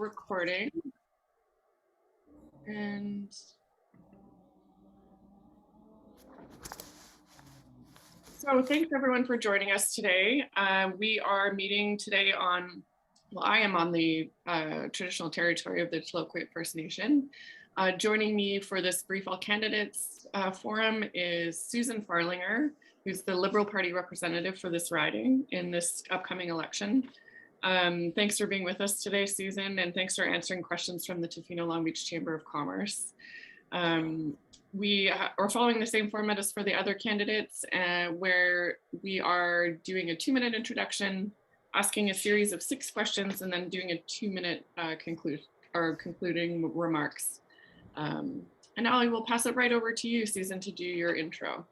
recording. And so thanks everyone for joining us today. We are meeting today on, well, I am on the traditional territory of the Tofino-Long First Nation. Joining me for this Brief All Candidates forum is Susanne Farlinger, who's the Liberal Party representative for this riding in this upcoming election. Thanks for being with us today, Susanne, and thanks for answering questions from the Tofino-Long Beach Chamber of Commerce. We are following the same format as for the other candidates, where we are doing a 2-minute introduction, asking a series of 6 questions, and then doing a 2-minute concluding remarks. And now I will pass it right over to you, Susanne, to do your intro.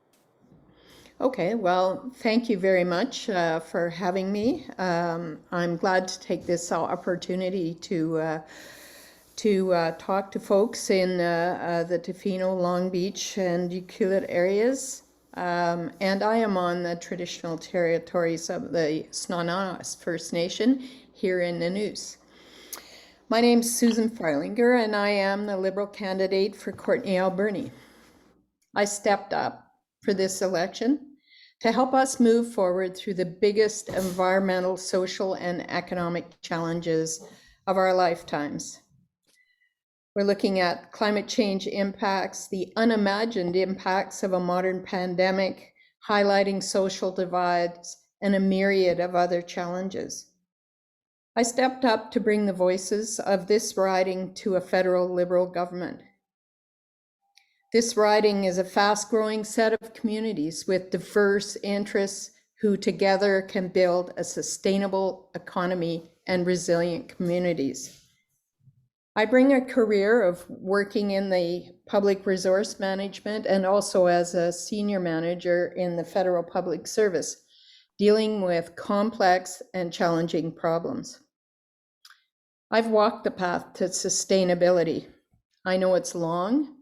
Okay, well, thank you very much for having me. I'm glad to take this opportunity to talk to folks in the Tofino, Long Beach, and Ucluelet areas. And I am on the traditional territories of the Tofino-Long First Nation here in Nanuus. My name is Susanne Farlinger, and I am the Liberal candidate for Courtenay Alberni. I stepped up for this election to help us move forward through the biggest environmental, social, and economic challenges of our lifetimes. We're looking at climate change impacts, the unimagined impacts of a modern pandemic, highlighting social divides, and a myriad of other challenges. I stepped up to bring the voices of this riding to a federal Liberal government. This riding is a fast-growing set of communities with diverse interests who together can build a sustainable economy and resilient communities. I bring a career of working in the public resource management and also as a senior manager in the federal public service, dealing with complex and challenging problems. I've walked the path to sustainability. I know it's long,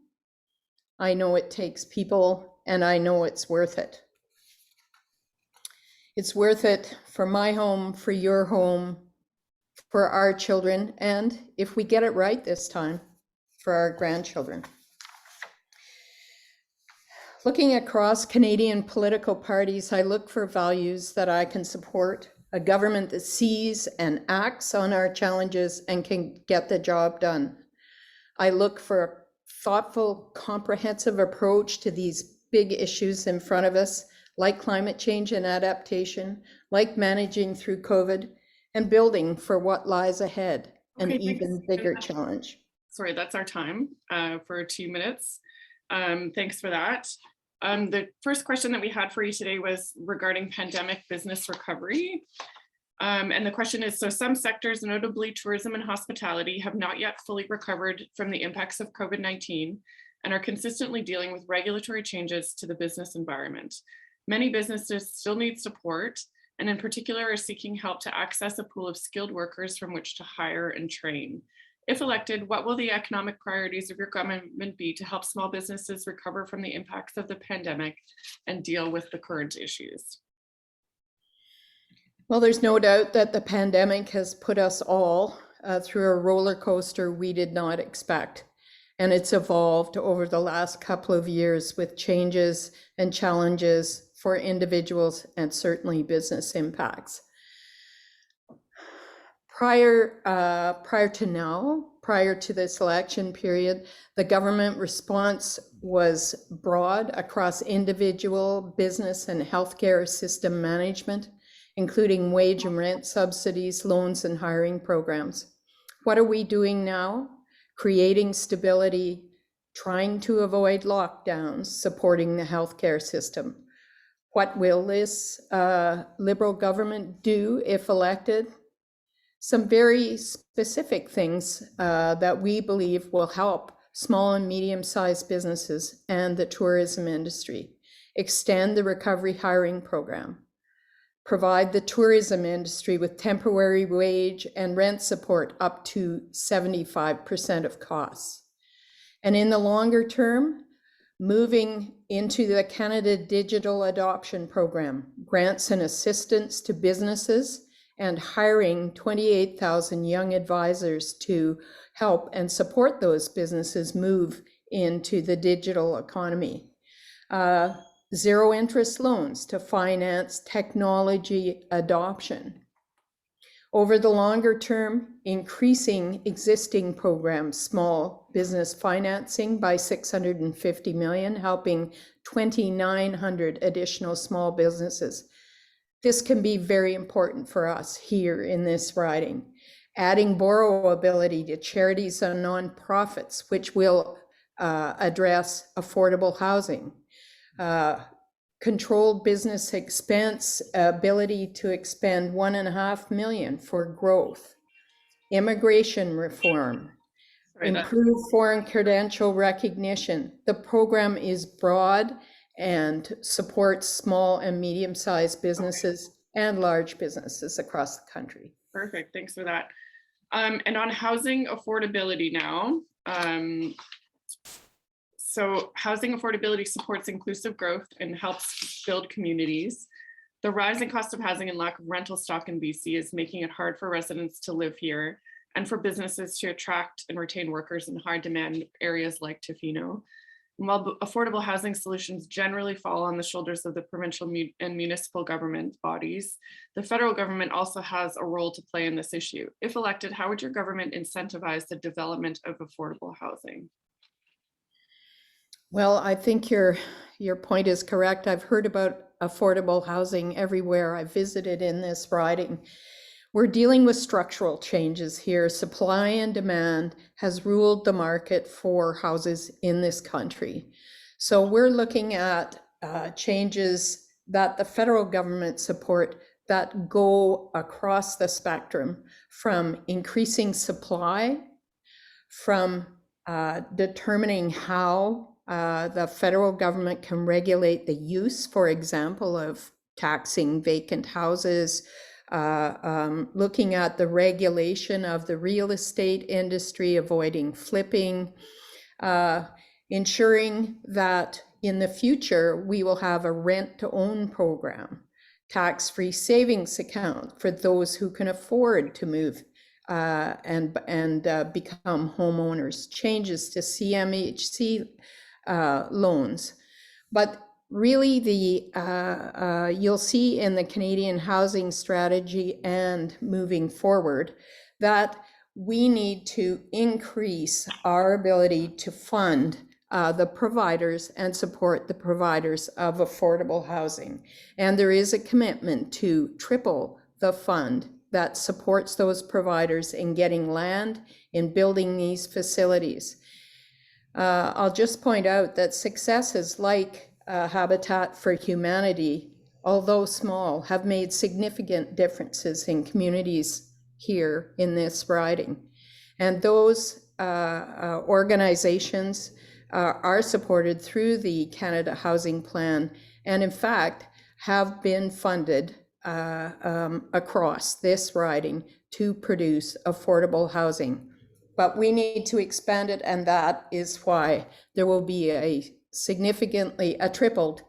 I know it takes people, and I know it's worth it. It's worth it for my home, for your home, for our children, and if we get it right this time, for our grandchildren. Looking across Canadian political parties, I look for values that I can support, a government that sees and acts on our challenges and can get the job done. I look for a thoughtful, comprehensive approach to these big issues in front of us, like climate change and adaptation, like managing through COVID, and building for what lies ahead, an even bigger challenge. Sorry, that's our time for 2 minutes. Thanks for that. The first question that we had for you today was regarding pandemic business recovery. And the question is, so some sectors, notably tourism and hospitality, have not yet fully recovered from the impacts of COVID-19 and are consistently dealing with regulatory changes to the business environment. Many businesses still need support, and in particular are seeking help to access a pool of skilled workers from which to hire and train. If elected, what will the economic priorities of your government be to help small businesses recover from the impacts of the pandemic and deal with the current issues? Well, there's no doubt that the pandemic has put us all through a roller coaster we did not expect. And it's evolved over the last couple of years with changes and challenges for individuals and certainly business impacts. Prior to this election period, the government response was broad across individual, business, and healthcare system management, including wage and rent subsidies, loans, and hiring programs. What are we doing now? Creating stability, trying to avoid lockdowns, supporting the healthcare system. What will this Liberal government do if elected? Some very specific things that we believe will help small and medium-sized businesses and the tourism industry. Extend the recovery hiring program. Provide the tourism industry with temporary wage and rent support up to 75% of costs. And in the longer term, moving into the Canada Digital Adoption Program, grants and assistance to businesses and hiring 28,000 young advisors to help and support those businesses move into the digital economy. Zero interest loans to finance technology adoption. Over the longer term, increasing existing programs, small business financing by $650 million, helping 2,900 additional small businesses. This can be very important for us here in this riding. Adding borrowability to charities and nonprofits, which will address affordable housing. Controlled business expense, ability to expend $1.5 million for growth. Immigration reform. Improve foreign credential recognition. The program is broad and supports small and medium-sized businesses and large businesses across the country. Perfect, thanks for that. And on housing affordability now, so housing affordability supports inclusive growth and helps build communities. The rising cost of housing and lack of rental stock in BC is making it hard for residents to live here and for businesses to attract and retain workers in high demand areas like Tofino. And while affordable housing solutions generally fall on the shoulders of the provincial and municipal government bodies, the federal government also has a role to play in this issue. If elected, how would your government incentivize the development of affordable housing? Well, I think your point is correct. I've heard about affordable housing everywhere I visited in this riding. We're dealing with structural changes here. Supply and demand has ruled the market for houses in this country. So we're looking at changes that the federal government support that go across the spectrum, from increasing supply, from determining how the federal government can regulate the use, for example, of taxing vacant houses, looking at the regulation of the real estate industry, avoiding flipping, ensuring that in the future we will have a rent-to-own program, tax-free savings account for those who can afford to move and become homeowners, changes to CMHC loans. But really you'll see in the Canadian housing strategy and moving forward that we need to increase our ability to fund the providers and support the providers of affordable housing. And there is a commitment to triple the fund that supports those providers in getting land, in building these facilities. I'll just point out that successes like Habitat for Humanity, although small, have made significant differences in communities here in this riding. And those organizations are supported through the Canada Housing Plan, and in fact have been funded across this riding to produce affordable housing. But we need to expand it, and that is why there will be a tripled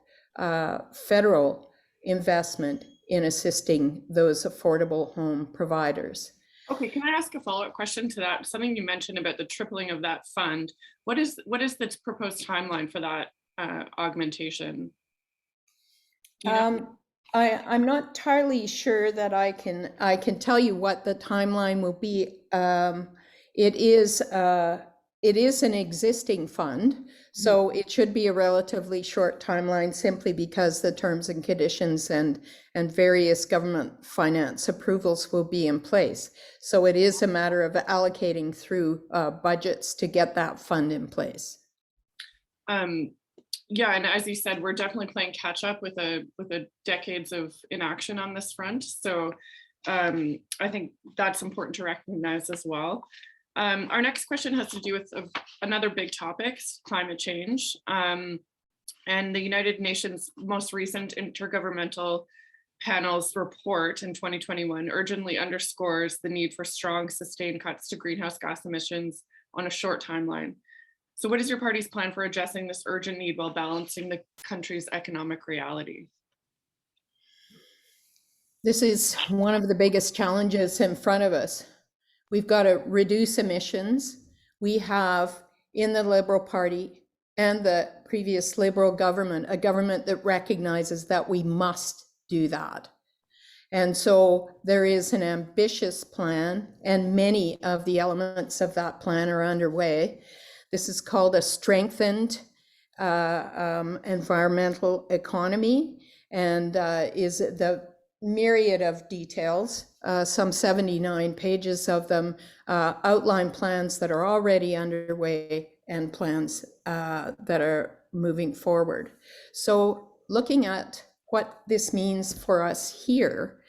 federal investment in assisting those affordable home providers. Okay, can I ask a follow-up question to that? Something you mentioned about the tripling of that fund. What is the proposed timeline for that augmentation? I'm not entirely sure that I can tell you what the timeline will be. It is an existing fund, so it should be a relatively short timeline, simply because the terms and conditions and various government finance approvals will be in place. So it is a matter of allocating through budgets to get that fund in place. Yeah, and as you said, we're definitely playing catch up with a decades of inaction on this front. So I think that's important to recognize as well. Our next question has to do with another big topic, climate change. And the United Nations' most recent Intergovernmental Panel's report in 2021 urgently underscores the need for strong, sustained cuts to greenhouse gas emissions on a short timeline. So what is your party's plan for addressing this urgent need while balancing the country's economic reality? This is one of the biggest challenges in front of us. We've got to reduce emissions. We have in the Liberal Party and the previous Liberal government, a government that recognizes that we must do that. And so there is an ambitious plan, and many of the elements of that plan are underway. This is called a strengthened environmental economy, and is the myriad of details, some 79 pages of them, outline plans that are already underway and plans that are moving forward. So looking at what this means for us here,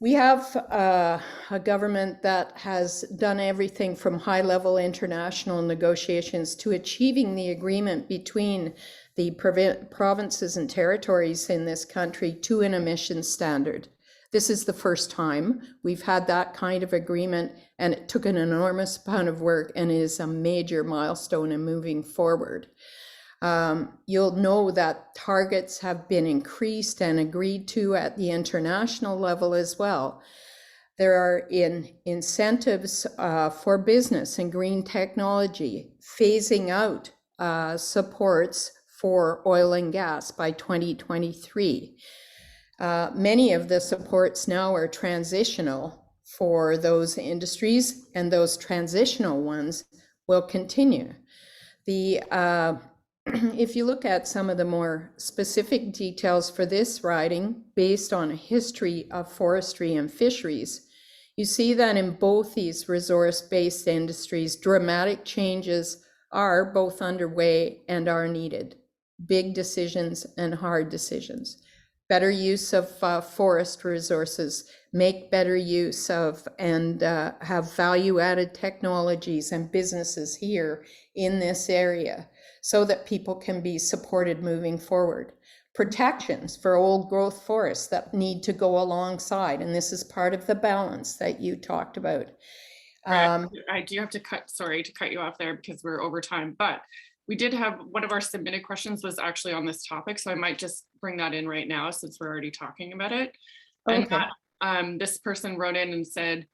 we have a government that has done everything from high-level international negotiations to achieving the agreement between the provinces and territories in this country to an emissions standard. This is the first time we've had that kind of agreement, and it took an enormous amount of work and is a major milestone in moving forward. You'll know that targets have been increased and agreed to at the international level as well. There are incentives for business and green technology, phasing out supports for oil and gas by 2023. Many of the supports now are transitional for those industries, and those transitional ones will continue. If you look at some of the more specific details for this riding, based on a history of forestry and fisheries, you see that in both these resource-based industries, dramatic changes are both underway and are needed. Big decisions and hard decisions. Better use of forest resources, make better use of and have value-added technologies and businesses here in this area, so that people can be supported moving forward. Protections for old growth forests that need to go alongside, and this is part of the balance that you talked about. I do have to cut you off there because we're over time, but we did have one of our submitted questions was actually on this topic, so I might just bring that in right now since we're already talking about it. And Okay. that, this person wrote in and said,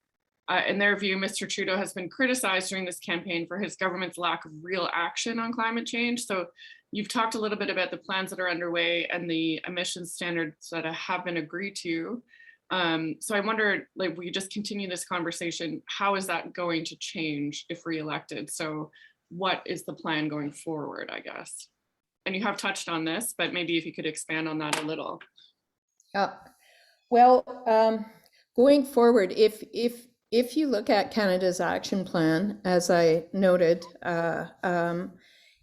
in their view, Mr. Trudeau has been criticized during this campaign for his government's lack of real action on climate change. So you've talked a little bit about the plans that are underway and the emissions standards that have been agreed to. So I wonder, like, we just continue this conversation, how is that going to change if reelected? So what is the plan going forward, I guess? And you have touched on this, but maybe if you could expand on that a little. Well, going forward, if you look at Canada's action plan, as I noted,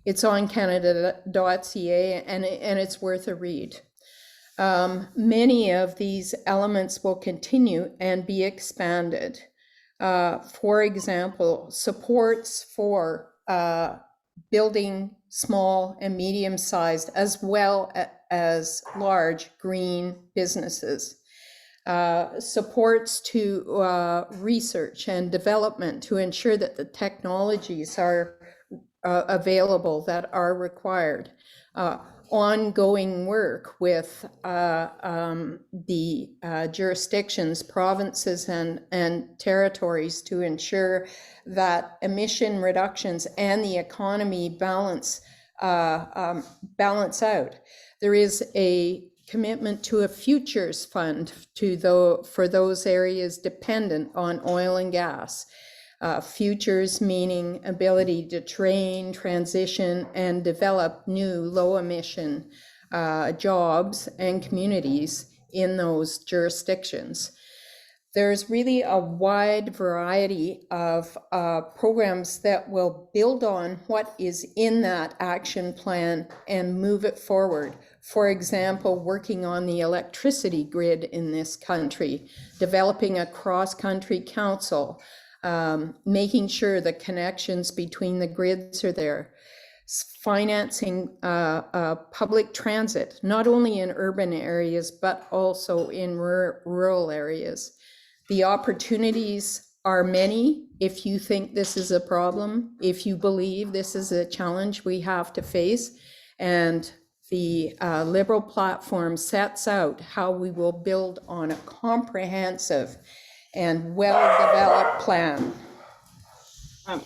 it's on canada.ca and it's worth a read. Many of these elements will continue and be expanded. For example, supports for building small and medium-sized as well as large green businesses. Supports to research and development to ensure that the technologies are available that are required. Ongoing work with the jurisdictions, provinces and territories to ensure that emission reductions and the economy balance out. There is a commitment to a futures fund for those areas dependent on oil and gas. Futures meaning ability to train, transition, and develop new low emission jobs and communities in those jurisdictions. There's really a wide variety of programs that will build on what is in that action plan and move it forward. For example, working on the electricity grid in this country, developing a cross-country council, making sure the connections between the grids are there, financing public transit, not only in urban areas, but also in rural areas. The opportunities are many. If you think this is a problem, if you believe this is a challenge we have to face, and the Liberal platform sets out how we will build on a comprehensive and well-developed plan.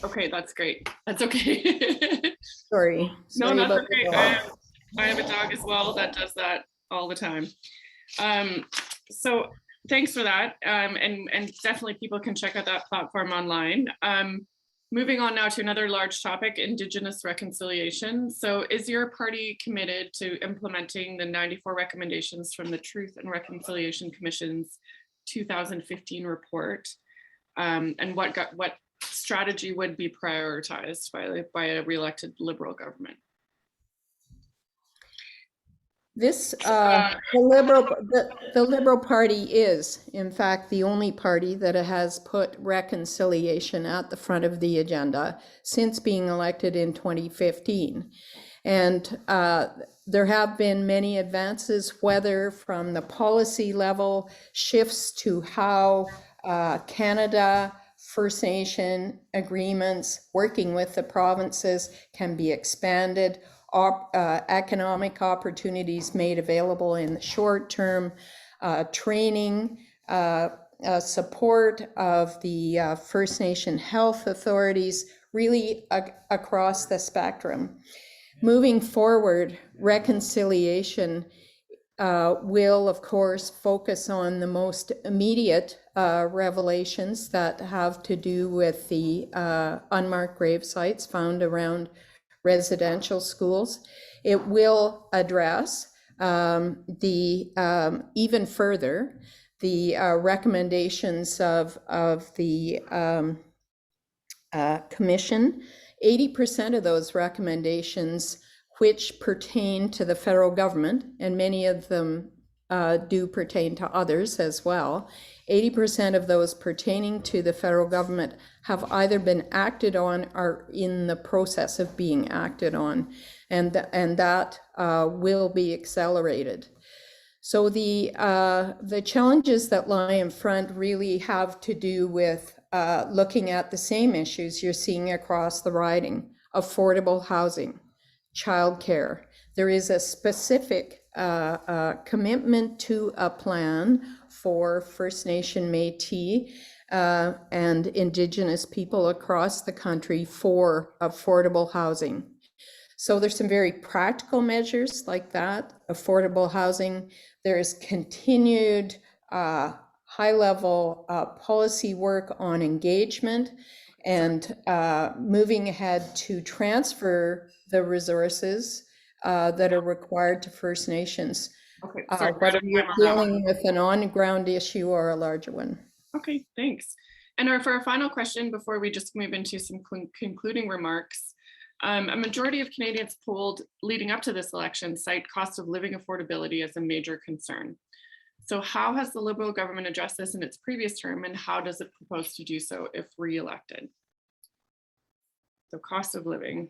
Okay, that's great. That's okay. Sorry No, that's about okay. the I have a dog as well that does that all the time. So thanks for that. And definitely people can check out that platform online. Moving on now to another large topic, Indigenous reconciliation. So is your party committed to implementing the 94 recommendations from the Truth and Reconciliation Commission's 2015 report? And what strategy would be prioritized by a re-elected Liberal government? This, the Liberal Party is, in fact, the only party that has put reconciliation at the front of the agenda since being elected in 2015. And there have been many advances, whether from the policy level, shifts to how Canada, First Nation agreements, working with the provinces can be expanded, economic opportunities made available in the short term, training, support of the First Nation health authorities, really across the spectrum. Moving forward, reconciliation will, of course, focus on the most immediate revelations that have to do with the unmarked grave sites found around residential schools. It will address even further the recommendations of the Commission. 80% of those recommendations which pertain to the federal government, and many of them do pertain to others as well. 80% of those pertaining to the federal government have either been acted on or in the process of being acted on, and that will be accelerated. So the challenges that lie in front really have to do with looking at the same issues you're seeing across the riding: affordable housing, childcare. There is a specific commitment to a plan for First Nation, Métis, and Indigenous people across the country for affordable housing. So there's some very practical measures like that, affordable housing. There's continued high-level policy work on engagement and moving ahead to transfer the resources that are required to First Nations, Okay, whether you're dealing with an on-ground issue or a larger one. Okay, thanks. And for our final question, before we just move into some concluding remarks, a majority of Canadians polled leading up to this election cite cost of living affordability as a major concern. So how has the Liberal government addressed this in its previous term, and how does it propose to do so if re-elected? So cost of living.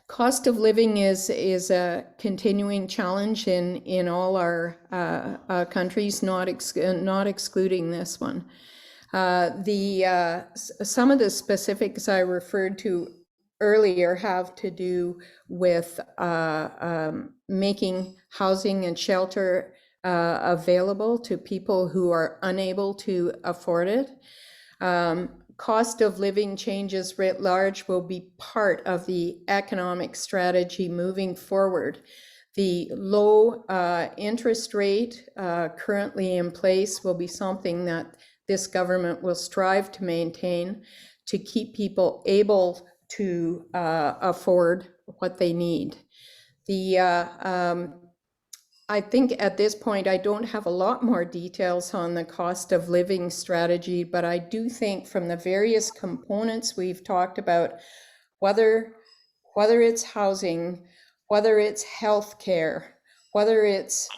Cost of living is a continuing challenge in all our countries, not excluding this one. Some of the specifics I referred to earlier have to do with making housing and shelter available to people who are unable to afford it. Cost of living changes writ large will be part of the economic strategy moving forward. The low interest rate currently in place will be something that this government will strive to maintain to keep people able to afford what they need. I think at this point, I don't have a lot more details on the cost of living strategy, but I do think from the various components we've talked about, whether it's housing, whether it's healthcare, whether it's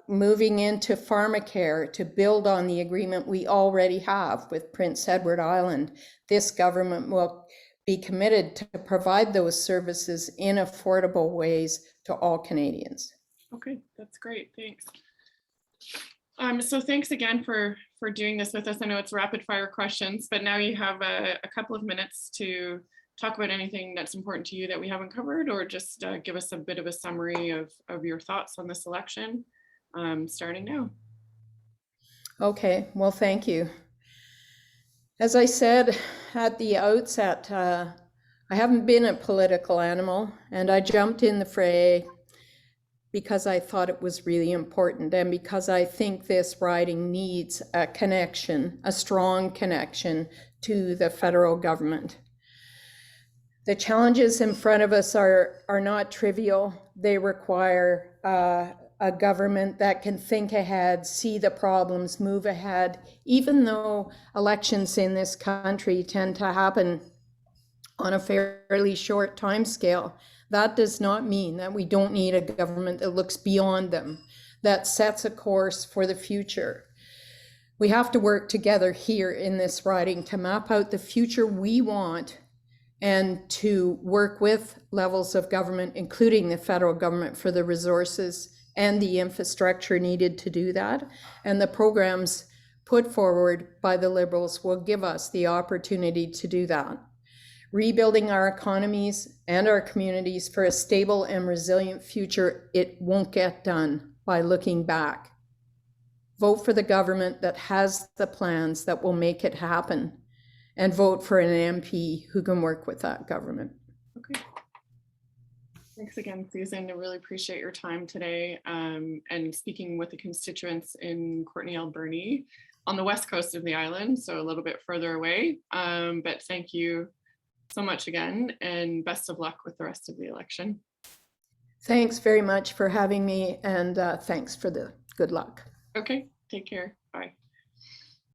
moving into pharmacare to build on the agreement we already have with Prince Edward Island, this government will be committed to provide those services in affordable ways to all Canadians. Okay, that's great, thanks. So thanks again for doing this with us. I know it's rapid fire questions, but now you have a couple of minutes to talk about anything that's important to you that we haven't covered, or just give us a bit of a summary of your thoughts on this election, starting now. Okay, well, thank you. As I said at the outset, I haven't been a political animal, and I jumped in the fray because I thought it was really important, and because I think this riding needs a connection, a strong connection to the federal government. The challenges in front of us are not trivial. They require a government that can think ahead, see the problems, move ahead. Even though elections in this country tend to happen on a fairly short time scale, that does not mean that we don't need a government that looks beyond them, that sets a course for the future. We have to work together here in this riding to map out the future we want, and to work with levels of government, including the federal government, for the resources and the infrastructure needed to do that. And the programs put forward by the Liberals will give us the opportunity to do that. Rebuilding our economies and our communities for a stable and resilient future, it won't get done by looking back. Vote for the government that has the plans that will make it happen, and vote for an MP who can work with that government. Okay. Thanks again, Susan. I really appreciate your time today, and speaking with the constituents in Courtenay Alberni on the west coast of the island, so a little bit further away. But thank you so much again, and best of luck with the rest of the election. Thanks very much for having me, and thanks for the good luck. Okay, take care. Bye.